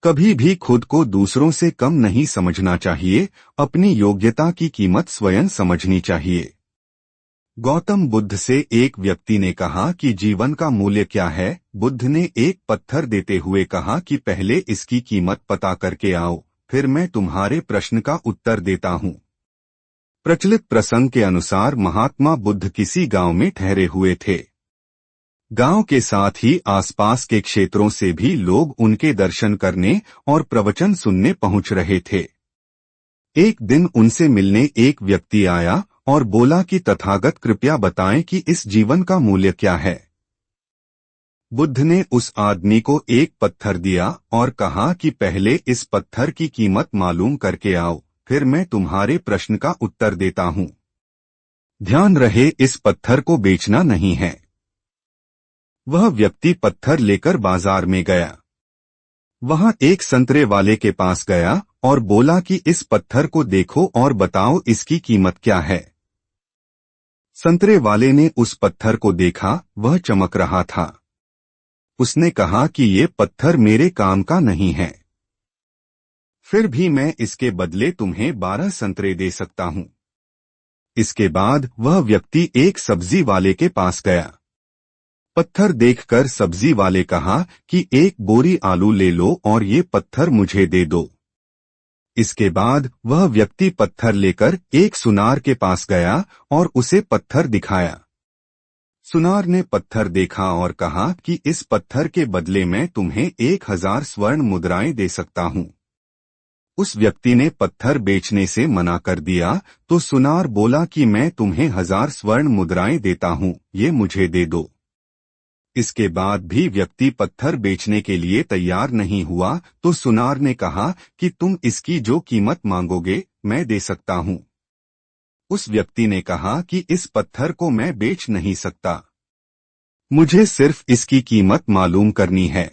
कभी भी खुद को दूसरों से कम नहीं समझना चाहिए, अपनी योग्यता की कीमत स्वयं समझनी चाहिए। गौतम बुद्ध से एक व्यक्ति ने कहा कि जीवन का मूल्य क्या है। बुद्ध ने एक पत्थर देते हुए कहा कि पहले इसकी कीमत पता करके आओ, फिर मैं तुम्हारे प्रश्न का उत्तर देता हूँ। प्रचलित प्रसंग के अनुसार महात्मा बुद्ध किसी गांव में ठहरे हुए थे। गांव के साथ ही आसपास के क्षेत्रों से भी लोग उनके दर्शन करने और प्रवचन सुनने पहुंच रहे थे। एक दिन उनसे मिलने एक व्यक्ति आया और बोला कि तथागत कृपया बताएं कि इस जीवन का मूल्य क्या है। बुद्ध ने उस आदमी को एक पत्थर दिया और कहा कि पहले इस पत्थर की कीमत मालूम करके आओ, फिर मैं तुम्हारे प्रश्न का उत्तर देता हूं। ध्यान रहे, इस पत्थर को बेचना नहीं है। वह व्यक्ति पत्थर लेकर बाजार में गया। वहां एक संतरे वाले के पास गया और बोला कि इस पत्थर को देखो और बताओ इसकी कीमत क्या है। संतरे वाले ने उस पत्थर को देखा, वह चमक रहा था। उसने कहा कि ये पत्थर मेरे काम का नहीं है, फिर भी मैं इसके बदले तुम्हें 12 संतरे दे सकता हूं। इसके बाद वह व्यक्ति एक सब्जी वाले के पास गया। पत्थर देखकर सब्जी वाले कहा कि एक बोरी आलू ले लो और ये पत्थर मुझे दे दो। इसके बाद वह व्यक्ति पत्थर लेकर एक सुनार के पास गया और उसे पत्थर दिखाया। सुनार ने पत्थर देखा और कहा कि इस पत्थर के बदले मैं तुम्हें 1000 स्वर्ण मुद्राएं दे सकता हूं। उस व्यक्ति ने पत्थर बेचने से मना कर दिया तो सुनार बोला कि मैं तुम्हें 1000 स्वर्ण मुद्राएं देता हूं, ये मुझे दे दो। इसके बाद भी व्यक्ति पत्थर बेचने के लिए तैयार नहीं हुआ तो सुनार ने कहा कि तुम इसकी जो कीमत मांगोगे मैं दे सकता हूं। उस व्यक्ति ने कहा कि इस पत्थर को मैं बेच नहीं सकता, मुझे सिर्फ इसकी कीमत मालूम करनी है।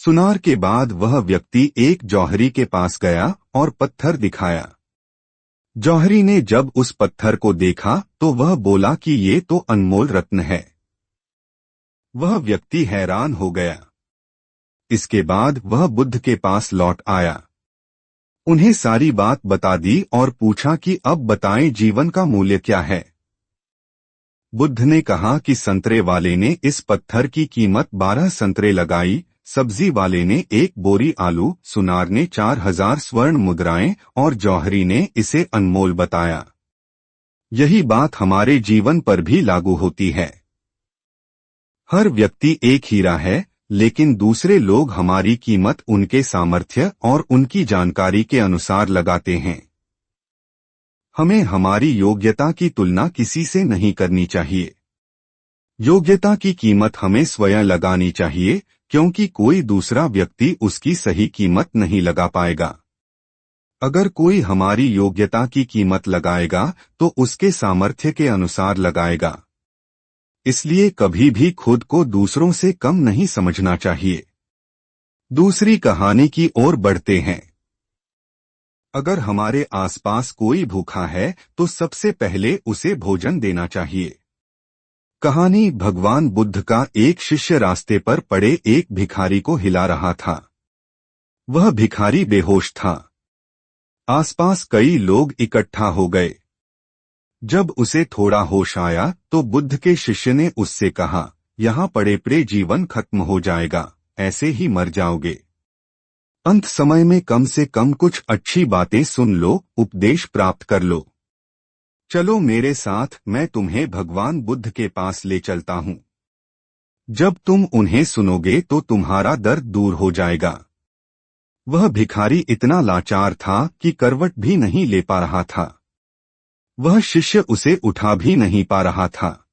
सुनार के बाद वह व्यक्ति एक जौहरी के पास गया और पत्थर दिखाया। जौहरी ने जब उस पत्थर को देखा तो वह बोला कि ये तो अनमोल रत्न है। वह व्यक्ति हैरान हो गया। इसके बाद वह बुद्ध के पास लौट आया, उन्हें सारी बात बता दी और पूछा कि अब बताएं जीवन का मूल्य क्या है। बुद्ध ने कहा कि संतरे वाले ने इस पत्थर की कीमत 12 संतरे लगाई, सब्जी वाले ने एक बोरी आलू, सुनार ने 4000 स्वर्ण मुद्राएं और जौहरी ने इसे अनमोल बताया। यही बात हमारे जीवन पर भी लागू होती है। हर व्यक्ति एक हीरा है, लेकिन दूसरे लोग हमारी कीमत उनके सामर्थ्य और उनकी जानकारी के अनुसार लगाते हैं। हमें हमारी योग्यता की तुलना किसी से नहीं करनी चाहिए। योग्यता की कीमत हमें स्वयं लगानी चाहिए, क्योंकि कोई दूसरा व्यक्ति उसकी सही कीमत नहीं लगा पाएगा। अगर कोई हमारी योग्यता की कीमत लगाएगा तो उसके सामर्थ्य के अनुसार लगाएगा। इसलिए कभी भी खुद को दूसरों से कम नहीं समझना चाहिए। दूसरी कहानी की ओर बढ़ते हैं। अगर हमारे आसपास कोई भूखा है तो सबसे पहले उसे भोजन देना चाहिए। कहानी भगवान बुद्ध का एक शिष्य रास्ते पर पड़े एक भिखारी को हिला रहा था। वह भिखारी बेहोश था। आसपास कई लोग इकट्ठा हो गए। जब उसे थोड़ा होश आया तो बुद्ध के शिष्य ने उससे कहा, यहाँ पड़े पड़े जीवन खत्म हो जाएगा, ऐसे ही मर जाओगे। अंत समय में कम से कम कुछ अच्छी बातें सुन लो, उपदेश प्राप्त कर लो। चलो मेरे साथ, मैं तुम्हें भगवान बुद्ध के पास ले चलता हूँ। जब तुम उन्हें सुनोगे तो तुम्हारा दर्द दूर हो जाएगा। वह भिखारी इतना लाचार था कि करवट भी नहीं ले पा रहा था। वह शिष्य उसे उठा भी नहीं पा रहा था।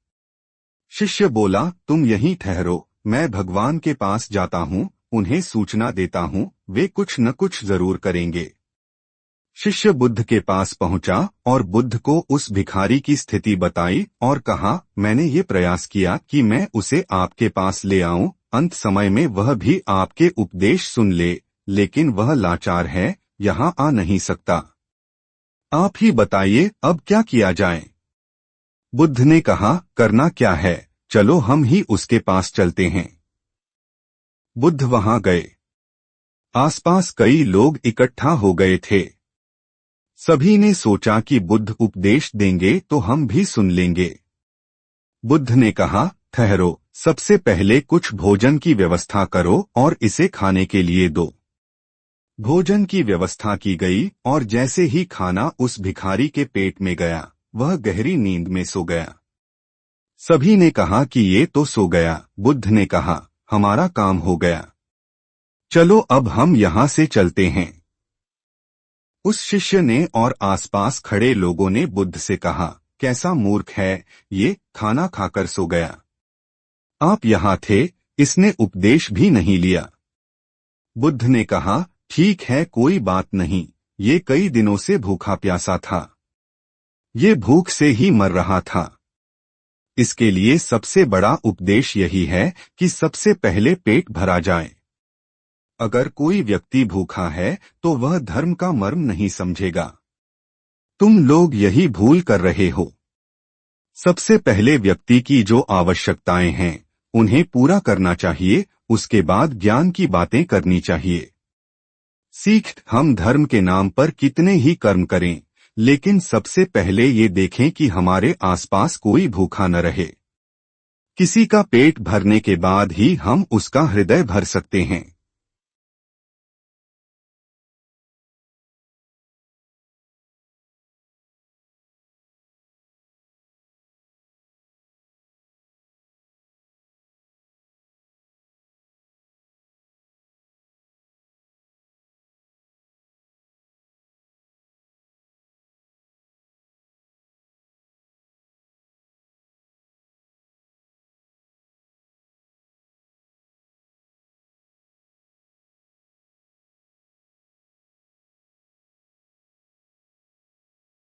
शिष्य बोला, तुम यहीं ठहरो, मैं भगवान के पास जाता हूँ, उन्हें सूचना देता हूँ, वे कुछ न कुछ जरूर करेंगे। शिष्य बुद्ध के पास पहुंचा और बुद्ध को उस भिखारी की स्थिति बताई और कहा, मैंने ये प्रयास किया कि मैं उसे आपके पास ले आऊं, अंत समय में वह भी आपके उपदेश सुन ले, लेकिन वह लाचार है, यहाँ आ नहीं सकता। आप ही बताइए अब क्या किया जाए। बुद्ध ने कहा, करना क्या है, चलो हम ही उसके पास चलते हैं। बुद्ध वहां गए। आसपास कई लोग इकट्ठा हो गए थे। सभी ने सोचा कि बुद्ध उपदेश देंगे तो हम भी सुन लेंगे। बुद्ध ने कहा, ठहरो, सबसे पहले कुछ भोजन की व्यवस्था करो और इसे खाने के लिए दो। भोजन की व्यवस्था की गई और जैसे ही खाना उस भिखारी के पेट में गया, वह गहरी नींद में सो गया। सभी ने कहा कि ये तो सो गया। बुद्ध ने कहा, हमारा काम हो गया, चलो अब हम यहाँ से चलते हैं। उस शिष्य ने और आसपास खड़े लोगों ने बुद्ध से कहा, कैसा मूर्ख है ये, खाना खाकर सो गया। आप यहाँ थे, इसने उपदेश भी नहीं लिया। बुद्ध ने कहा, ठीक है, कोई बात नहीं, ये कई दिनों से भूखा प्यासा था, ये भूख से ही मर रहा था। इसके लिए सबसे बड़ा उपदेश यही है कि सबसे पहले पेट भरा जाए। अगर कोई व्यक्ति भूखा है तो वह धर्म का मर्म नहीं समझेगा। तुम लोग यही भूल कर रहे हो। सबसे पहले व्यक्ति की जो आवश्यकताएं हैं उन्हें पूरा करना चाहिए, उसके बाद ज्ञान की बातें करनी चाहिए। सीख, हम धर्म के नाम पर कितने ही कर्म करें, लेकिन सबसे पहले ये देखें कि हमारे आसपास कोई भूखा न रहे। किसी का पेट भरने के बाद ही हम उसका हृदय भर सकते हैं।